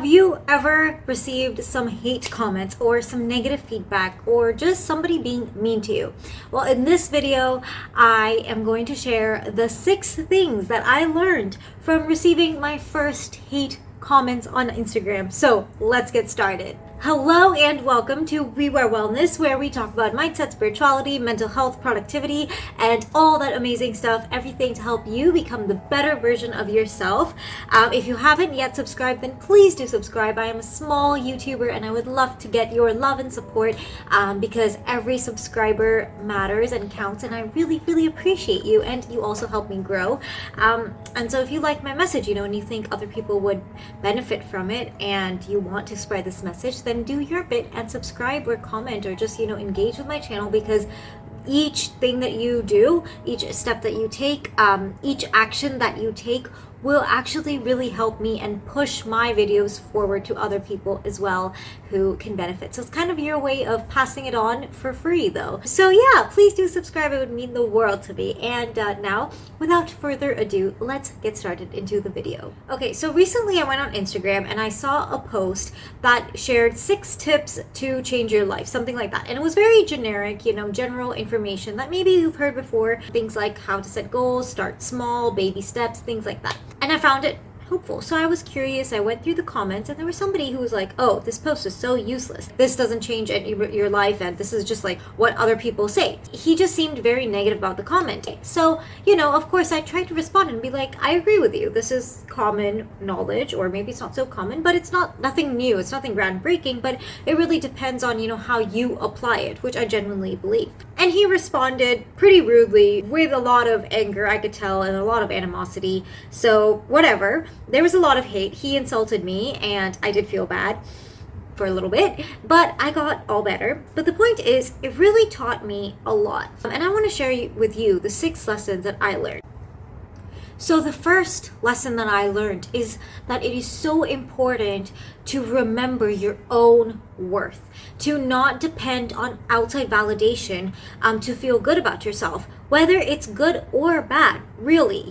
Have you ever received some hate comments or some negative feedback or just somebody being mean to you? Well, in this video, I am going to share the 6 things that I learned from receiving my first hate comments on Instagram. So let's get started. Hello and welcome to Beware Wellness, where we talk about mindset, spirituality, mental health, productivity, and all that amazing stuff, everything to help you become the better version of yourself. If you haven't yet subscribed, then please do subscribe. I am a small YouTuber and I would love to get your love and support because every subscriber matters and counts, and I really appreciate you, and you also help me grow. And so if you like my message, and you think other people would benefit from it and you want to spread this message, then do your bit and subscribe or comment or just engage with my channel, because each thing that you do, each step that you take, each action that you take will actually really help me and push my videos forward to other people as well who can benefit. So it's kind of your way of passing it on for free though. So yeah, please do subscribe. It would mean the world to me. And now, without further ado, let's get started into the video. Okay, so recently I went on Instagram and I saw a post that shared 6 tips to change your life, something like that. And it was very generic, general information that maybe you've heard before. Things like how to set goals, start small, baby steps, things like that. And I found it helpful. So I was curious. I went through the comments and there was somebody who was like, oh, this post is so useless. This doesn't change your life and this is just like what other people say. He just seemed very negative about the comment. So, of course I tried to respond and be like, I agree with you. This is common knowledge, or maybe it's not so common, but it's nothing new. It's nothing groundbreaking, but it really depends on, how you apply it, which I genuinely believe. And he responded pretty rudely with a lot of anger, I could tell, and a lot of animosity. So whatever. There was a lot of hate. He insulted me and I did feel bad for a little bit, but I got all better. But the point is, it really taught me a lot. And I want to share with you the 6 lessons that I learned. So the first lesson that I learned is that it is so important to remember your own worth, to not depend on outside validation to feel good about yourself, whether it's good or bad, really,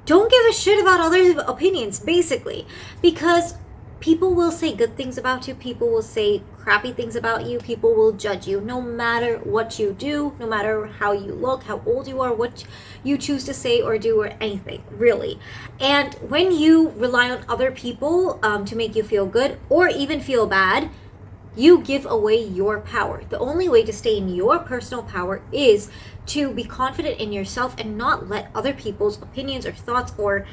Don't give a shit about others' opinions, basically, because people will say good things about you, people will say crappy things about you, people will judge you, no matter what you do, no matter how you look, how old you are, what you choose to say or do, or anything, really. And when you rely on other people to make you feel good or even feel bad, you give away your power. The only way to stay in your personal power is to be confident in yourself and not let other people's opinions or thoughts or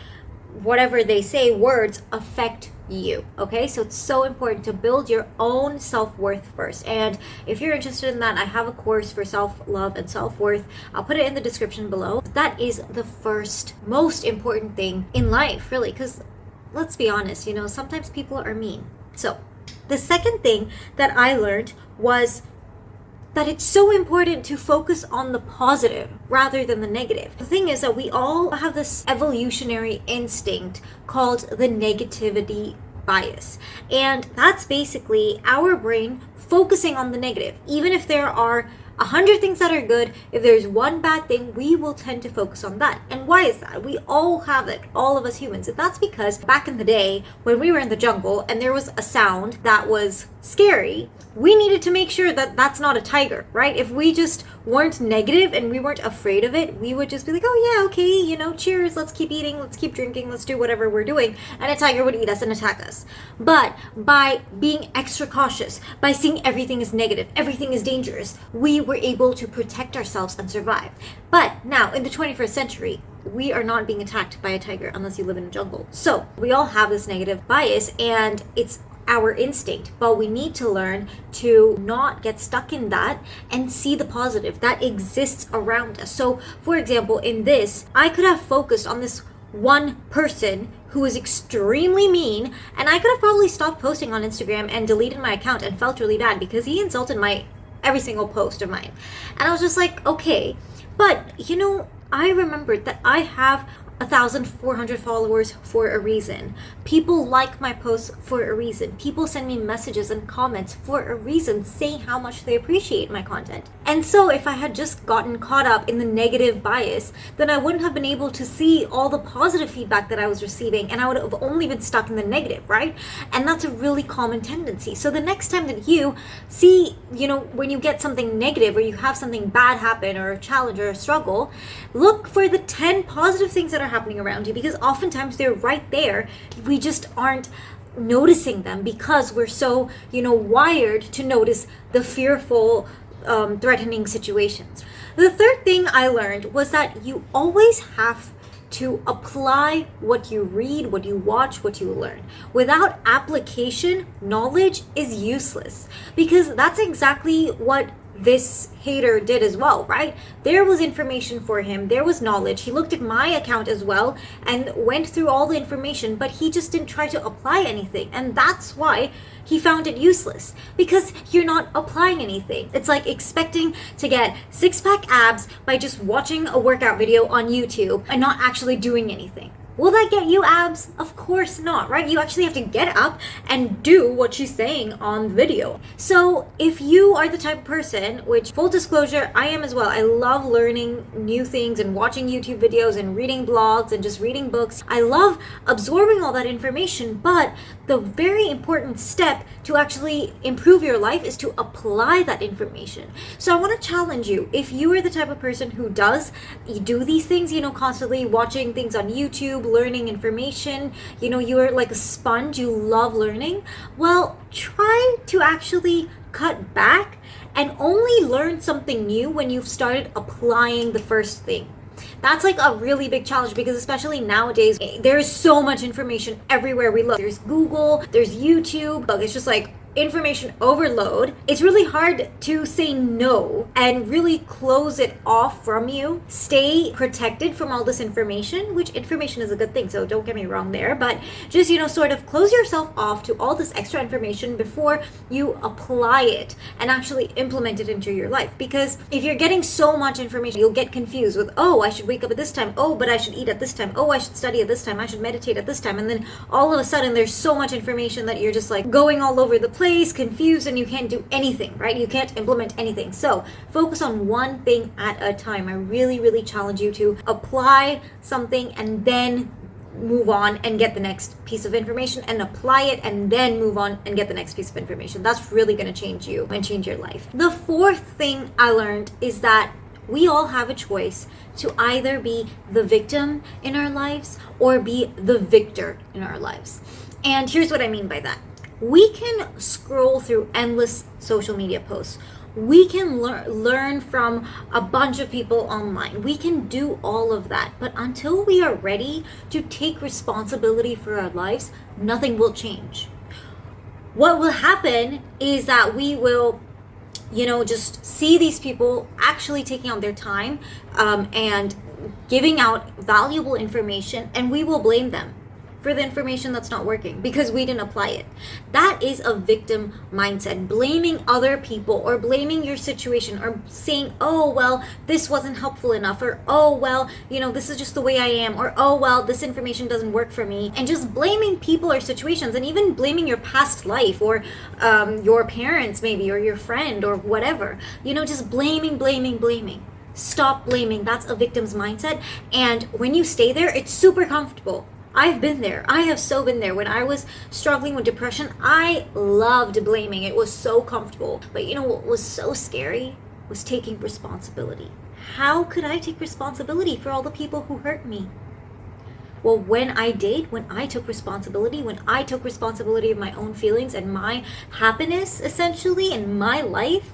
whatever they say, words, affect you. Okay, so it's so important to build your own self-worth first. And if you're interested in that, I have a course for self-love and self-worth. I'll put it in the description below. That is the first most important thing in life, really, because let's be honest, sometimes people are mean. So the second thing that I learned was that it's so important to focus on the positive rather than the negative. The thing is that we all have this evolutionary instinct called the negativity bias. And that's basically our brain focusing on the negative. Even if there are 100 things that are good, if there's one bad thing, we will tend to focus on that. And why is that? We all have it, all of us humans. And that's because back in the day, when we were in the jungle and there was a sound that was scary, we needed to make sure that that's not a tiger, right? If we just weren't negative and we weren't afraid of it, we would just be like, oh yeah, okay, cheers, let's keep eating, let's keep drinking, let's do whatever we're doing, and a tiger would eat us and attack us. But by being extra cautious, by seeing everything as negative, everything is dangerous, we were able to protect ourselves and survive. But now, in the 21st century, we are not being attacked by a tiger unless you live in a jungle. So we all have this negative bias, and it's our instinct, but we need to learn to not get stuck in that and see the positive that exists around us. So for example, in this, I could have focused on this one person who was extremely mean, and I could have probably stopped posting on Instagram and deleted my account and felt really bad because he insulted every single post of mine. And I was just like, okay, but I remembered that I have 1,400 followers for a reason. People like my posts for a reason. People send me messages and comments for a reason, saying how much they appreciate my content. And so if I had just gotten caught up in the negative bias, then I wouldn't have been able to see all the positive feedback that I was receiving, and I would have only been stuck in the negative, right? And that's a really common tendency. So the next time that you see, when you get something negative or you have something bad happen or a challenge or a struggle, look for the 10 positive things that are happening around you, because oftentimes they're right there. We just aren't noticing them because we're so, wired to notice the fearful, threatening situations. The third thing I learned was that you always have to apply what you read, what you watch, what you learn. Without application, knowledge is useless, because that's exactly what this hater did as well, right? There was information for him, there was knowledge. He looked at my account as well and went through all the information, but he just didn't try to apply anything. And that's why he found it useless, because you're not applying anything. It's like expecting to get six-pack abs by just watching a workout video on YouTube and not actually doing anything. Will that get you abs? Of course not, right? You actually have to get up and do what she's saying on video. So if you are the type of person, which full disclosure, I am as well. I love learning new things and watching YouTube videos and reading blogs and just reading books. I love absorbing all that information, but the very important step to actually improve your life is to apply that information. So I want to challenge you. If you are the type of person who does do these things, constantly watching things on YouTube, learning information, you're like a sponge, you love learning, well, try to actually cut back and only learn something new when you've started applying the first thing. That's like a really big challenge, because especially nowadays, there's so much information everywhere we look. There's Google, there's YouTube. It's just like information overload. It's really hard to say no and really close it off from you. Stay protected from all this information, which information is a good thing, so don't get me wrong there, but just, sort of close yourself off to all this extra information before you apply it and actually implement it into your life. Because if you're getting so much information, you'll get confused with, oh, I should wake up at this time, oh, but I should eat at this time, oh, I should study at this time, I should meditate at this time, and then all of a sudden there's so much information that you're just like going all over the place, confused, and you can't do anything, right? You can't implement anything. So focus on one thing at a time. I really, really challenge you to apply something and then move on and get the next piece of information, and apply it and then move on and get the next piece of information. That's really going to change you and change your life. The fourth thing I learned is that we all have a choice to either be the victim in our lives or be the victor in our lives. And here's what I mean by that. We can scroll through endless social media posts. We can learn from a bunch of people online. We can do all of that. But until we are ready to take responsibility for our lives, nothing will change. What will happen is that we will, just see these people actually taking out their time and giving out valuable information, and we will blame them for the information that's not working because we didn't apply it. That is a victim mindset, blaming other people or blaming your situation or saying, oh, well, this wasn't helpful enough, or oh, well, this is just the way I am, or oh, well, this information doesn't work for me, and just blaming people or situations, and even blaming your past life or your parents maybe, or your friend or whatever, just blaming. Stop blaming. That's a victim's mindset. And when you stay there, it's super comfortable. I've been there. I have so been there. When I was struggling with depression, I loved blaming. It was so comfortable. But what was so scary was taking responsibility. How could I take responsibility for all the people who hurt me? Well, when I took responsibility of my own feelings and my happiness, essentially, in my life,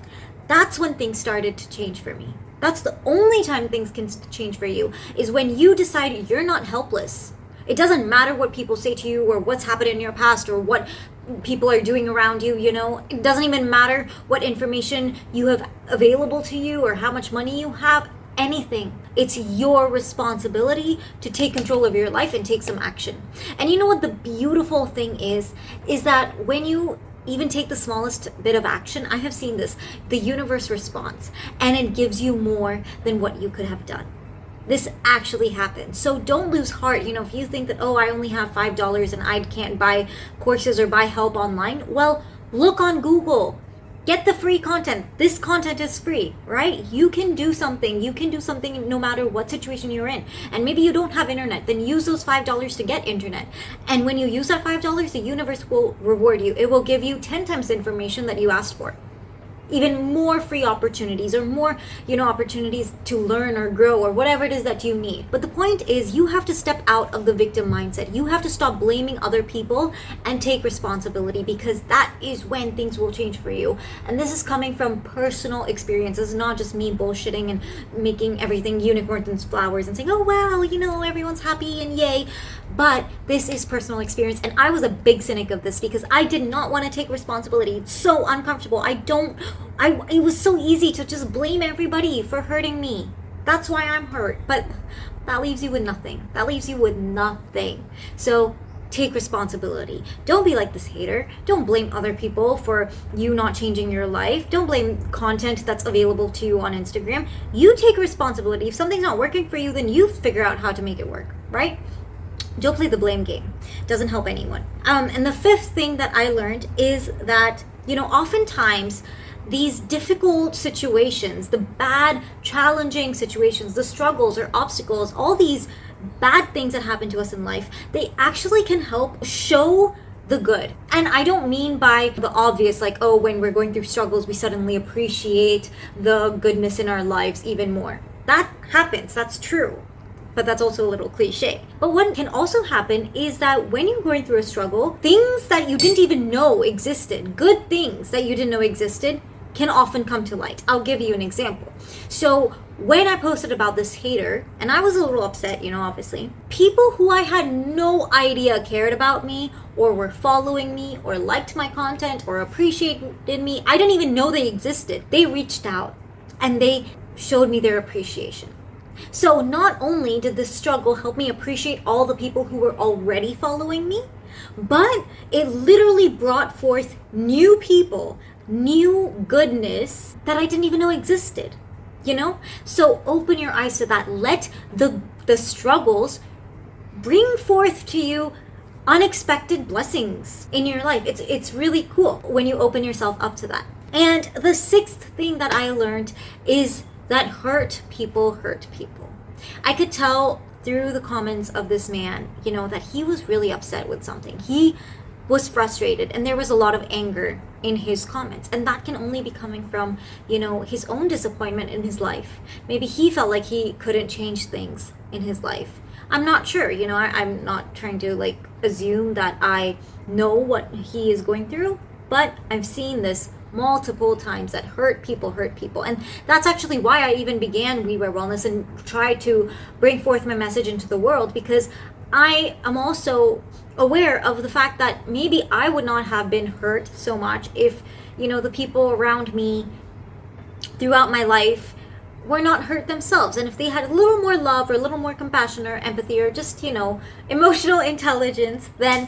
that's when things started to change for me. That's the only time things can change for you, is when you decide you're not helpless. It doesn't matter what people say to you or what's happened in your past or what people are doing around you, It doesn't even matter what information you have available to you or how much money you have, anything. It's your responsibility to take control of your life and take some action. And you know what the beautiful thing is that when you even take the smallest bit of action, I have seen this, the universe responds, and it gives you more than what you could have done. This actually happens. So don't lose heart. If you think that, oh, I only have $5 and I can't buy courses or buy help online, well, look on Google. Get the free content. This content is free, right? You can do something. You can do something no matter what situation you're in. And maybe you don't have internet, then use those $5 to get internet. And when you use that $5, the universe will reward you. It will give you 10 times the information that you asked for. Even more free opportunities, or more, opportunities to learn or grow or whatever it is that you need. But the point is, you have to step out of the victim mindset. You have to stop blaming other people and take responsibility, because that is when things will change for you. And this is coming from personal experiences, not just me bullshitting and making everything unicorns and flowers and saying, oh wow, everyone's happy and yay. But this is personal experience, and I was a big cynic of this because I did not want to take responsibility. It's so uncomfortable. It was so easy to just blame everybody for hurting me. That's why I'm hurt. But that leaves you with nothing. So take responsibility. Don't be like this hater. Don't blame other people for you not changing your life. Don't blame content that's available to you on Instagram. You take responsibility. If something's not working for you, then you figure out how to make it work, right? Don't play the blame game. Doesn't help anyone. And the fifth thing that I learned is that, oftentimes these difficult situations, the bad, challenging situations, the struggles or obstacles, all these bad things that happen to us in life, they actually can help show the good. And I don't mean by the obvious, like, oh, when we're going through struggles, we suddenly appreciate the goodness in our lives even more. That happens. That's true. But that's also a little cliche. But what can also happen is that when you're going through a struggle, things that you didn't even know existed, good things that you didn't know existed, can often come to light. I'll give you an example. So when I posted about this hater, and I was a little upset, obviously, people who I had no idea cared about me, or were following me, or liked my content, or appreciated me, I didn't even know they existed. They reached out and they showed me their appreciation. So not only did this struggle help me appreciate all the people who were already following me, but it literally brought forth new people, new goodness that I didn't even know existed, So open your eyes to that. Let the struggles bring forth to you unexpected blessings in your life. It's really cool when you open yourself up to that. And the sixth thing that I learned is that hurt people. I could tell through the comments of this man, that he was really upset with something. He was frustrated, and there was a lot of anger in his comments. And that can only be coming from, his own disappointment in his life. Maybe he felt like he couldn't change things in his life. I'm not sure, I'm not trying to assume that I know what he is going through, but I've seen this multiple times, that hurt people. And that's actually why I even began We Wear Wellness and tried to bring forth my message into the world, because I am also aware of the fact that maybe I would not have been hurt so much if, the people around me throughout my life were not hurt themselves. And if they had a little more love, or a little more compassion, or empathy, or just, emotional intelligence, then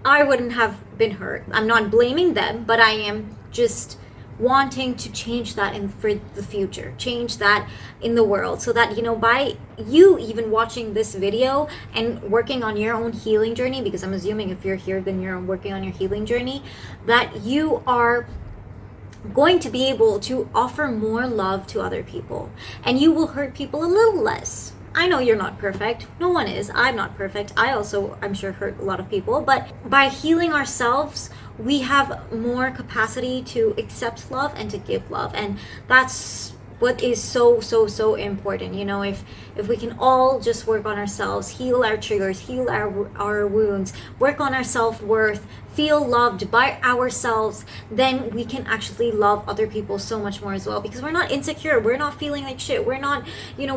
I wouldn't have been hurt. I'm not blaming them, but I am just wanting to change that for the future, change that in the world, so that, by you even watching this video and working on your own healing journey, because I'm assuming if you're here, then you're working on your healing journey, that you are going to be able to offer more love to other people, and you will hurt people a little less. I know you're not perfect. No one is. I'm not perfect. I also, I'm sure, hurt a lot of people. But by healing ourselves, we have more capacity to accept love and to give love. And that's what is so important. If we can all just work on ourselves, heal our triggers, heal our wounds, work on our self-worth, feel loved by ourselves, then we can actually love other people so much more as well, because we're not insecure, we're not feeling like shit, we're not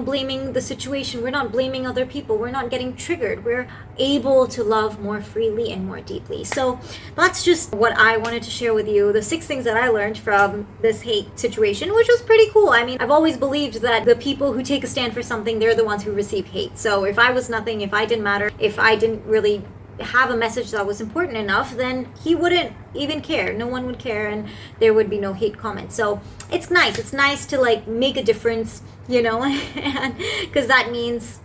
blaming the situation, we're not blaming other people, we're not getting triggered, we're able to love more freely and more deeply. So that's just what I wanted to share with you, the 6 things that I learned from this hate situation, which was pretty cool. I mean, I've always believed that the people who take a stand for something, they're the ones who receive hate. So if I was nothing, if I didn't matter, if I didn't really have a message that was important enough, then he wouldn't even care. No one would care, and there would be no hate comments. So it's nice to make a difference, and because that means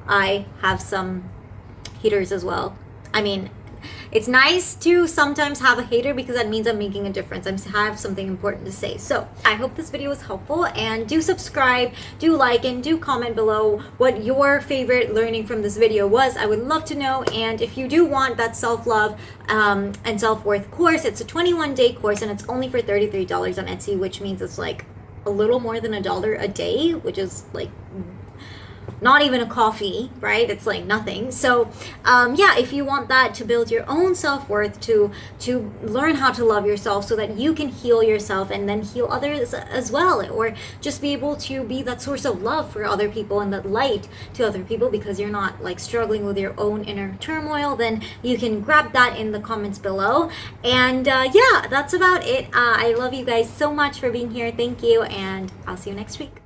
I have some haters as well. I mean, it's nice to sometimes have a hater because that means I'm making a difference. I have something important to say. So I hope this video was helpful, and do subscribe, do like, and do comment below what your favorite learning from this video was. I would love to know. And if you do want that self-love and self-worth course, it's a 21-day course, and it's only for $33 on Etsy, which means it's like a little more than $1 a day, which is like not even a coffee, right? It's like nothing. So yeah, if you want that to build your own self-worth, to learn how to love yourself so that you can heal yourself and then heal others as well, or just be able to be that source of love for other people and that light to other people because you're not like struggling with your own inner turmoil, then you can grab that in the comments below. And yeah, that's about it. I love you guys so much for being here. Thank you, and I'll see you next week.